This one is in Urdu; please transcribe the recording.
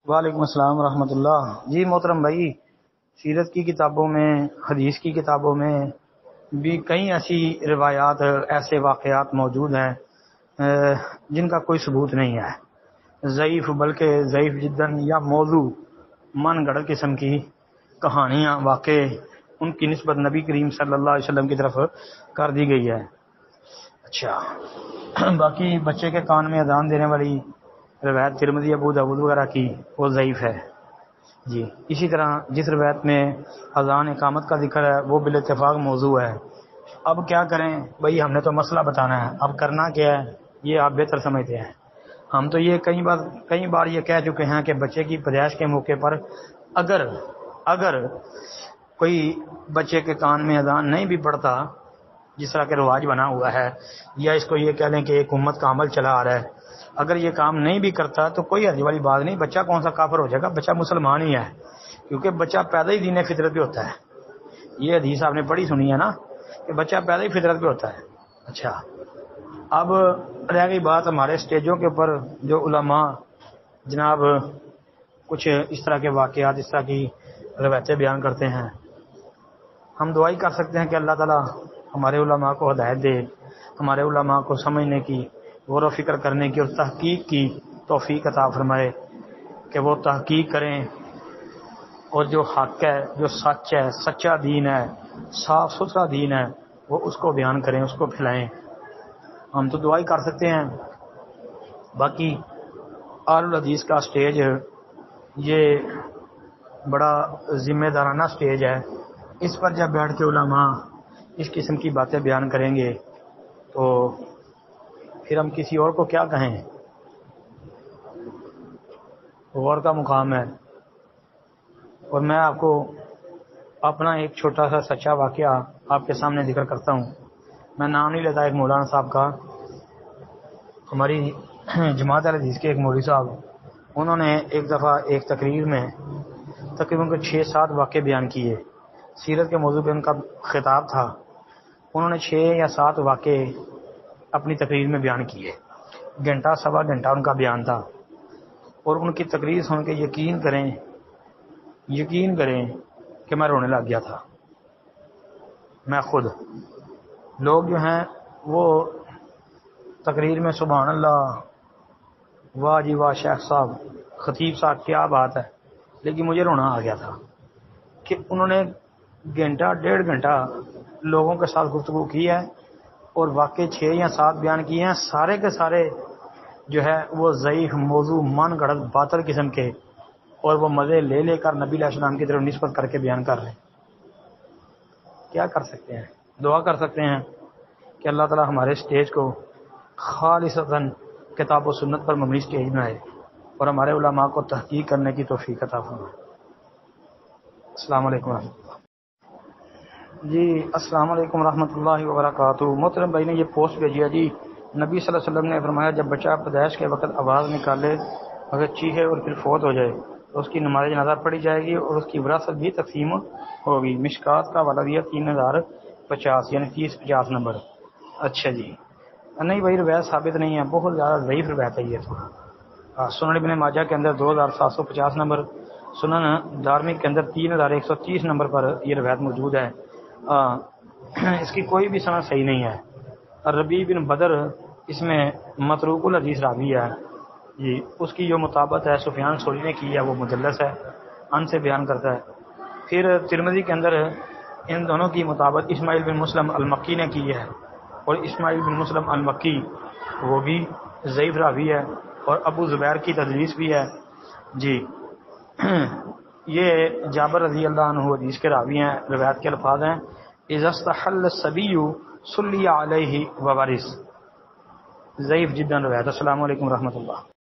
وعلیکم السلام ورحمۃ اللہ۔ جی محترم بھائی، سیرت کی کتابوں میں، حدیث کی کتابوں میں بھی کئی ایسی روایات، ایسے واقعات موجود ہیں جن کا کوئی ثبوت نہیں ہے، ضعیف بلکہ ضعیف جداً، یا موضوع من گھڑت قسم کی کہانیاں، واقع ان کی نسبت نبی کریم صلی اللہ علیہ وسلم کی طرف کر دی گئی ہے۔ اچھا، باقی بچے کے کان میں اذان دینے والی روایت ترمذی، ابو داؤد وغیرہ کی، وہ ضعیف ہے۔ جی، اسی طرح جس روایت میں اذان اقامت کا ذکر ہے وہ بالاتفاق موضوع ہے۔ اب کیا کریں بھائی، ہم نے تو مسئلہ بتانا ہے، اب کرنا کیا ہے یہ آپ بہتر سمجھتے ہیں۔ ہم تو یہ کئی بار یہ کہہ چکے ہیں کہ بچے کی پیدائش کے موقع پر اگر کوئی بچے کے کان میں اذان نہیں بھی پڑتا، جس طرح کے رواج بنا ہوا ہے، یا اس کو یہ کہہ لیں کہ ایک امت کا عمل چلا آ رہا ہے، اگر یہ کام نہیں بھی کرتا تو کوئی حرج والی بات نہیں، بچہ کون سا کافر ہو جائے گا، بچہ مسلمان ہی ہے، کیونکہ بچہ پیدا ہی دین فطرت پہ ہوتا ہے۔ یہ حدیث آپ نے پڑھی سنی ہے نا، کہ بچہ پیدا ہی فطرت پہ ہوتا ہے۔ اچھا، اب رہ گئی بات ہمارے اسٹیجوں کے اوپر جو علماء جناب کچھ اس طرح کے واقعات، اس طرح کی روایتیں بیان کرتے ہیں، ہم دعائی کر سکتے ہیں کہ اللہ تعالیٰ ہمارے علماء کو ہدایت دے، ہمارے علماء کو سمجھنے کی، غور و فکر کرنے کی اور تحقیق کی توفیق عطا فرمائے، کہ وہ تحقیق کریں اور جو حق ہے، جو سچ ہے، سچا دین ہے، صاف ستھرا دین ہے، وہ اس کو بیان کریں، اس کو پھیلائیں۔ ہم تو دعائی کر سکتے ہیں۔ باقی اہل الحدیث کا سٹیج یہ بڑا ذمہ دارانہ سٹیج ہے، اس پر جب بیٹھ کے علماء اس قسم کی باتیں بیان کریں گے تو پھر ہم کسی اور کو کیا کہیں، غور کا مقام ہے۔ اور میں آپ کو اپنا ایک چھوٹا سا سچا واقعہ آپ کے سامنے ذکر کرتا ہوں، میں نام نہیں لیتا، ایک مولانا صاحب کا، ہماری جماعت الحدیث کے ایک مولوی صاحب، انہوں نے ایک دفعہ ایک تقریر میں تقریباً 6-7 واقعے بیان کیے، سیرت کے موضوع پہ ان کا خطاب تھا، انہوں نے 6 یا 7 واقعے اپنی تقریر میں بیان کیے، گھنٹہ سوا گھنٹہ ان کا بیان تھا، اور ان کی تقریر سن کے یقین کریں کہ میں رونے لگ گیا تھا، میں خود۔ لوگ جو ہیں وہ تقریر میں سبحان اللہ، واہ جی واہ شیخ صاحب، خطیب صاحب کیا بات ہے، لیکن مجھے رونا آ گیا تھا کہ انہوں نے گھنٹہ 1.5 گھنٹہ لوگوں کے ساتھ گفتگو کی ہے، اور واقعے 6 یا 7 بیان کیے ہیں، سارے کے سارے جو ہے وہ ضعیف، موضوع، من گھڑت، باطل قسم کے، اور وہ مزے لے کر نبی علیہ السلام کی طرف نسبت کر کے بیان کر رہے ہیں۔ کیا کر سکتے ہیں؟ دعا کر سکتے ہیں کہ اللہ تعالی ہمارے اسٹیج کو خالصتاً کتاب و سنت پر مبنی اسٹیج بنائے، اور ہمارے علماء کو تحقیق کرنے کی توفیق عطا فرمائے۔ السلام علیکم ورحمۃ اللہ۔ جی السلام علیکم ورحمۃ اللہ وبرکاتہ۔ محترم بھائی نے یہ پوسٹ بھیجی ہے، جی نبی صلی اللہ علیہ وسلم نے فرمایا جب بچہ پیدائش کے وقت آواز نکالے، اگر چیخے اور پھر فوت ہو جائے تو اس کی نماز جنازہ پڑھی جائے گی اور اس کی وراثت بھی تقسیم ہوگی۔ مشکات کا حوالہ دیا 3050، یعنی 30-50 نمبر۔ اچھا جی، نہیں بھائی روایت ثابت نہیں ہے، بہت زیادہ ضعیف روایت ہے یہ تو۔ سنن ابن ماجہ کے اندر 2750 نمبر، سنن دارمی کے اندر 3130 نمبر پر یہ روایت موجود ہے۔ اس کی کوئی بھی سند صحیح نہیں ہے۔ ربیع بن بدر اس میں متروک الحدیث راوی ہے، جی اس کی جو مطابقت ہے سفیان ثوری نے کی ہے وہ مدلس ہے، ان سے بیان کرتا ہے۔ پھر ترمذی کے اندر ان دونوں کی مطابقت اسماعیل بن مسلم المکی نے کی ہے، اور اسماعیل بن مسلم المکی وہ بھی ضعیف راوی ہے، اور ابو زبیر کی تدلیس بھی ہے۔ جی یہ جابر رضی اللہ عنہ حدیث کے راوی ہیں، روایت کے الفاظ ہیں اذا استحل الصبی صلی علیہ وورث، ضعیف جدا روایت۔ السلام علیکم ورحمۃ اللہ۔